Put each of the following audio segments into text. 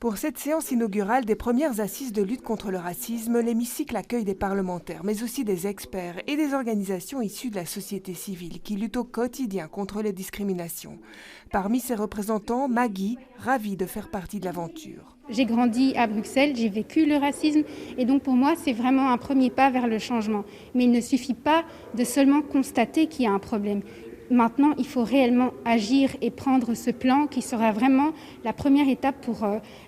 Pour cette séance inaugurale des premières assises de lutte contre le racisme, l'hémicycle accueille des parlementaires, mais aussi des experts et des organisations issues de la société civile qui luttent au quotidien contre les discriminations. Parmi ces représentants, Maggie, ravie de faire partie de l'aventure. J'ai grandi à Bruxelles, j'ai vécu le racisme et donc pour moi c'est vraiment un premier pas vers le changement. Mais il ne suffit pas de seulement constater qu'il y a un problème. Maintenant, il faut réellement agir et prendre ce plan qui sera vraiment la première étape pour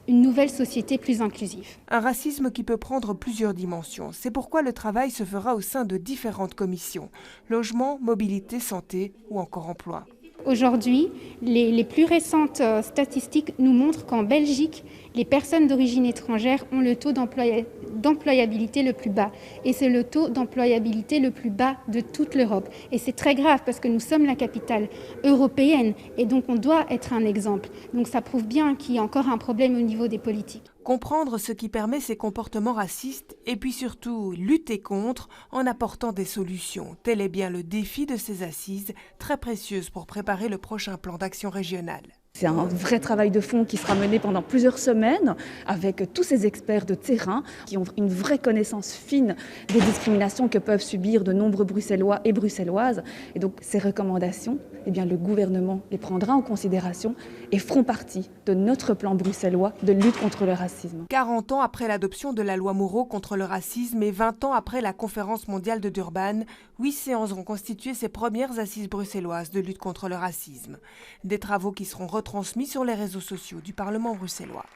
une nouvelle société plus inclusive. Un racisme qui peut prendre plusieurs dimensions. C'est pourquoi le travail se fera au sein de différentes commissions. Logement, mobilité, santé ou encore emploi. Aujourd'hui, les plus récentes statistiques nous montrent qu'en Belgique, les personnes d'origine étrangère ont le taux d'employabilité le plus bas. Et c'est le taux d'employabilité le plus bas de toute l'Europe. Et c'est très grave parce que nous sommes la capitale européenne et donc on doit être un exemple. Donc ça prouve bien qu'il y a encore un problème au niveau des politiques. Comprendre ce qui permet ces comportements racistes et puis surtout lutter contre en apportant des solutions. Tel est bien le défi de ces assises, très précieuses pour préparer le prochain plan d'action régional. C'est un vrai travail de fond qui sera mené pendant plusieurs semaines avec tous ces experts de terrain qui ont une vraie connaissance fine des discriminations que peuvent subir de nombreux Bruxellois et Bruxelloises. Et donc ces recommandations, le gouvernement les prendra en considération et feront partie de notre plan bruxellois de lutte contre le racisme. 40 ans après l'adoption de la loi Moreau contre le racisme et 20 ans après la conférence mondiale de Durban, 8 séances vont constituer ces premières assises bruxelloises de lutte contre le racisme. Des travaux qui seront retransmis sur les réseaux sociaux du Parlement bruxellois.